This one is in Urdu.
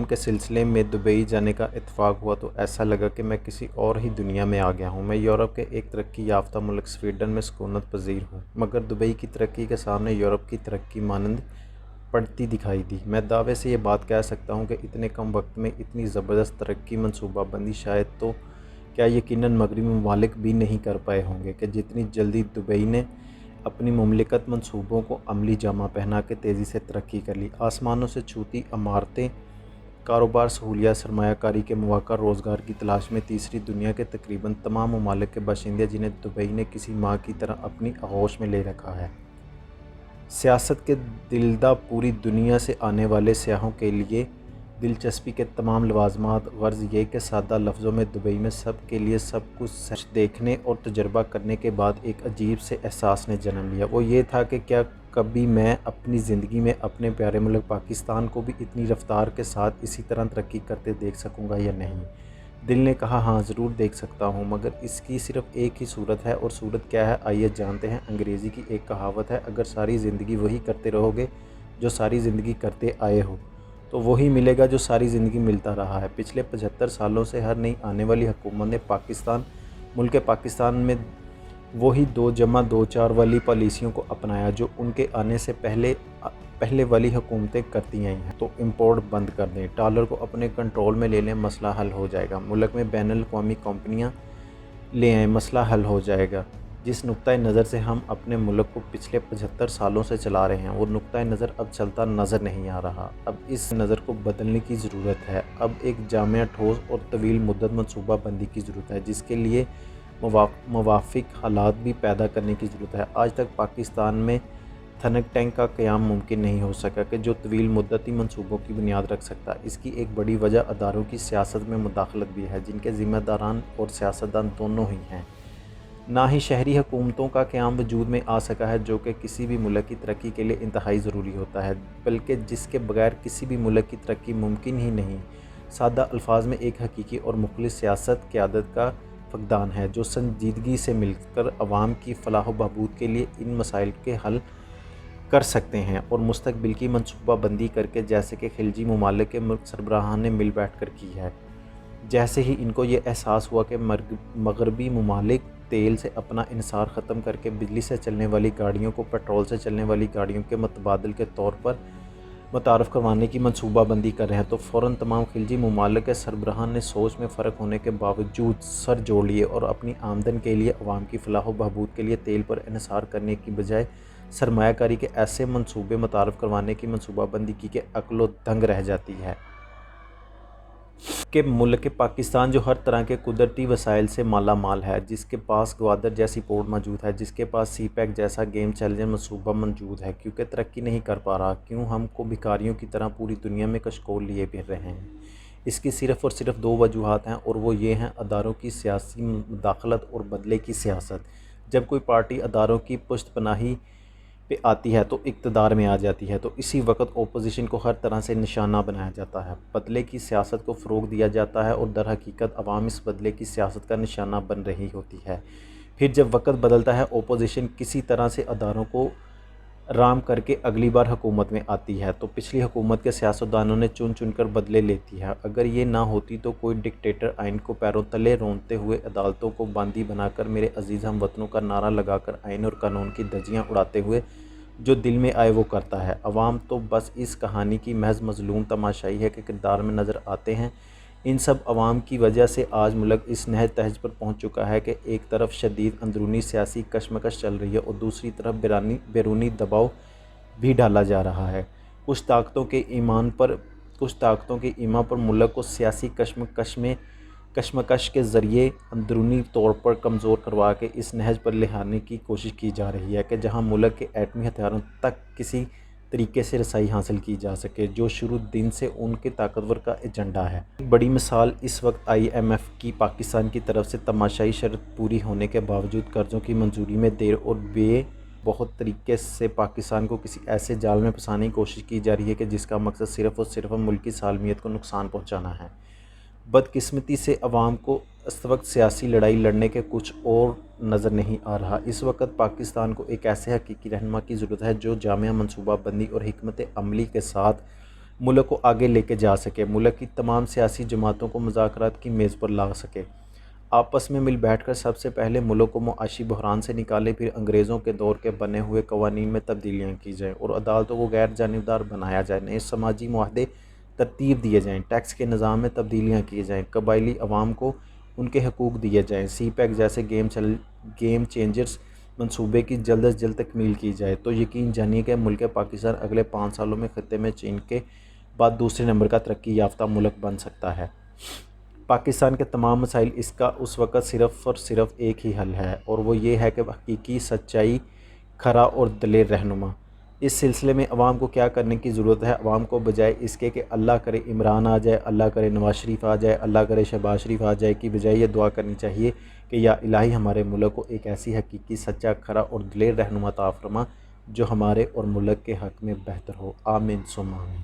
کے سلسلے میں دبئی جانے کا اتفاق ہوا تو ایسا لگا کہ میں کسی اور ہی دنیا میں آ گیا ہوں۔ میں یورپ کے ایک ترقی یافتہ ملک سویڈن میں سکونت پذیر ہوں، مگر دبئی کی ترقی کے سامنے یورپ کی ترقی مانند پڑتی دکھائی دی۔ میں دعوے سے یہ بات کہہ سکتا ہوں کہ اتنے کم وقت میں اتنی زبردست ترقی منصوبہ بندی شاید تو کیا یقیناً مغربی ممالک بھی نہیں کر پائے ہوں گے کہ جتنی جلدی دبئی نے اپنی مملکت منصوبوں کو عملی جامہ پہنا کے تیزی سے ترقی کر لی۔ آسمانوں سے چھوتی عمارتیں، کاروبار، سہولیات، سرمایہ کاری کے مواقع، روزگار کی تلاش میں تیسری دنیا کے تقریباً تمام ممالک کے باشندے جنہیں دبئی نے کسی ماں کی طرح اپنی آغوش میں لے رکھا ہے۔ سیاست کے دلدہ پوری دنیا سے آنے والے سیاحوں کے لیے دلچسپی کے تمام لوازمات، غرض یہ کہ سادہ لفظوں میں دبئی میں سب کے لیے سب کچھ دیکھنے اور تجربہ کرنے کے بعد ایک عجیب سے احساس نے جنم لیا۔ وہ یہ تھا کہ کیا کبھی میں اپنی زندگی میں اپنے پیارے ملک پاکستان کو بھی اتنی رفتار کے ساتھ اسی طرح ترقی کرتے دیکھ سکوں گا یا نہیں؟ دل نے کہا ہاں ضرور دیکھ سکتا ہوں، مگر اس کی صرف ایک ہی صورت ہے، اور صورت کیا ہے آئیے جانتے ہیں۔ انگریزی کی ایک کہاوت ہے، اگر ساری زندگی وہی کرتے رہو گے جو ساری زندگی کرتے آئے ہو تو وہی ملے گا جو ساری زندگی ملتا رہا ہے۔ پچھلے 75 سالوں سے ہر نئی آنے والی حکومت نے ملک پاکستان میں وہی 2+2=4 والی پالیسیوں کو اپنایا جو ان کے آنے سے پہلے والی حکومتیں کرتی آئی ہیں۔ تو امپورٹ بند کر دیں، ڈالر کو اپنے کنٹرول میں لے لیں، مسئلہ حل ہو جائے گا۔ ملک میں بین الاقوامی کمپنیاں لے آئیں، مسئلہ حل ہو جائے گا۔ جس نقطۂ نظر سے ہم اپنے ملک کو پچھلے 75 سالوں سے چلا رہے ہیں، وہ نقطۂ نظر اب چلتا نظر نہیں آ رہا۔ اب اس نظر کو بدلنے کی ضرورت ہے۔ اب ایک جامع، ٹھوس اور طویل مدت منصوبہ بندی کی ضرورت ہے، جس کے لیے موافق حالات بھی پیدا کرنے کی ضرورت ہے۔ آج تک پاکستان میں تھنک ٹینک کا قیام ممکن نہیں ہو سکا کہ جو طویل مدتی منصوبوں کی بنیاد رکھ سکتا۔ اس کی ایک بڑی وجہ اداروں کی سیاست میں مداخلت بھی ہے، جن کے ذمہ داران اور سیاستدان دونوں ہی ہیں۔ نہ ہی شہری حکومتوں کا قیام وجود میں آ سکا ہے، جو کہ کسی بھی ملک کی ترقی کے لیے انتہائی ضروری ہوتا ہے، بلکہ جس کے بغیر کسی بھی ملک کی ترقی ممکن ہی نہیں۔ سادہ الفاظ میں ایک حقیقی اور مخلص سیاست قیادت کا فقدان ہے، جو سنجیدگی سے مل کر عوام کی فلاح و بہبود کے لیے ان مسائل کے حل کر سکتے ہیں اور مستقبل کی منصوبہ بندی کر کے، جیسے کہ خلیجی ممالک کے سربراہان نے مل بیٹھ کر کی ہے۔ جیسے ہی ان کو یہ احساس ہوا کہ مغربی ممالک تیل سے اپنا انحصار ختم کر کے بجلی سے چلنے والی گاڑیوں کو پیٹرول سے چلنے والی گاڑیوں کے متبادل کے طور پر متعارف کروانے کی منصوبہ بندی کر رہے ہیں، تو فوراً تمام خلیجی ممالک کے سربراہان نے سوچ میں فرق ہونے کے باوجود سر جوڑ لیے اور اپنی آمدن کے لیے، عوام کی فلاح و بہبود کے لیے تیل پر انحصار کرنے کی بجائے سرمایہ کاری کے ایسے منصوبے متعارف کروانے کی منصوبہ بندی کی کہ عقل و دنگ رہ جاتی ہے کہ ملک پاکستان جو ہر طرح کے قدرتی وسائل سے مالا مال ہے، جس کے پاس گوادر جیسی پورٹ موجود ہے، جس کے پاس سی پیک جیسا گیم چینجر منصوبہ موجود ہے، کیونکہ ترقی نہیں کر پا رہا، کیوں ہم کو بھکاریوں کی طرح پوری دنیا میں کشکول لیے پھر رہے ہیں؟ اس کی صرف اور صرف 2 وجوہات ہیں، اور وہ یہ ہیں: اداروں کی سیاسی مداخلت اور بدلے کی سیاست۔ جب کوئی پارٹی اداروں کی پشت پناہی پہ آتی ہے تو اقتدار میں آ جاتی ہے، تو اسی وقت اپوزیشن کو ہر طرح سے نشانہ بنایا جاتا ہے، بدلے کی سیاست کو فروغ دیا جاتا ہے، اور در حقیقت عوام اس بدلے کی سیاست کا نشانہ بن رہی ہوتی ہے۔ پھر جب وقت بدلتا ہے، اپوزیشن کسی طرح سے اداروں کو رام کر کے اگلی بار حکومت میں آتی ہے، تو پچھلی حکومت کے سیاستدانوں نے چن چن کر بدلے لیتی ہے۔ اگر یہ نہ ہوتی تو کوئی ڈکٹیٹر آئین کو پیروں تلے روندتے ہوئے، عدالتوں کو باندی بنا کر، میرے عزیز ہم وطنوں کا نعرہ لگا کر، آئین اور قانون کی دھجیاں اڑاتے ہوئے جو دل میں آئے وہ کرتا ہے۔ عوام تو بس اس کہانی کی محض مظلوم تماشائی ہے کہ کردار میں نظر آتے ہیں۔ ان سب عوام کی وجہ سے آج ملک اس نہج تہج پر پہنچ چکا ہے کہ ایک طرف شدید اندرونی سیاسی کشمکش چل رہی ہے اور دوسری طرف بیرونی دباؤ بھی ڈالا جا رہا ہے۔ کچھ طاقتوں کے ایما پر ملک کو سیاسی کشمکش کے ذریعے اندرونی طور پر کمزور کروا کے اس نہج پر لانے کی کوشش کی جا رہی ہے کہ جہاں ملک کے ایٹمی ہتھیاروں تک کسی طریقے سے رسائی حاصل کی جا سکے، جو شروع دن سے ان کے طاقتور کا ایجنڈا ہے۔ ایک بڑی مثال اس وقت IMF کی پاکستان کی طرف سے تماشائی شرط پوری ہونے کے باوجود قرضوں کی منظوری میں دیر اور بہت طریقے سے پاکستان کو کسی ایسے جال میں پھنسانے کی کوشش کی جا رہی ہے کہ جس کا مقصد صرف اور صرف ملکی سالمیت کو نقصان پہنچانا ہے۔ بدقسمتی سے عوام کو اس وقت سیاسی لڑائی لڑنے کے کچھ اور نظر نہیں آ رہا۔ اس وقت پاکستان کو ایک ایسے حقیقی رہنما کی ضرورت ہے جو جامع منصوبہ بندی اور حکمت عملی کے ساتھ ملک کو آگے لے کے جا سکے، ملک کی تمام سیاسی جماعتوں کو مذاکرات کی میز پر لا سکے، آپس میں مل بیٹھ کر سب سے پہلے ملک کو معاشی بحران سے نکالے، پھر انگریزوں کے دور کے بنے ہوئے قوانین میں تبدیلیاں کی جائیں اور عدالتوں کو غیر جانبدار بنایا جائے، نئے سماجی معاہدے ترتیب دیے جائیں، ٹیکس کے نظام میں تبدیلیاں کی جائیں، قبائلی عوام کو ان کے حقوق دیے جائیں، سی پیک جیسے گیم چینجرز منصوبے کی جلد از جلد تکمیل کی جائے، تو یقین جانیے کہ ملک پاکستان اگلے 5 سالوں میں خطے میں چین کے بعد دوسرے نمبر کا ترقی یافتہ ملک بن سکتا ہے۔ پاکستان کے تمام مسائل اس کا اس وقت صرف اور صرف ایک ہی حل ہے، اور وہ یہ ہے کہ حقیقی سچائی، کھرا اور دلیر رہنما۔ اس سلسلے میں عوام کو کیا کرنے کی ضرورت ہے؟ عوام کو بجائے اس کے کہ اللہ کرے عمران آ جائے، اللہ کرے نواز شریف آ جائے، اللہ کرے شہباز شریف آ جائے کی بجائے یہ دعا کرنی چاہیے کہ یا الہی ہمارے ملک کو ایک ایسی حقیقی سچا، کھرا اور دلیر رہنما عطا فرما جو ہمارے اور ملک کے حق میں بہتر ہو۔ آمین ثم آمین۔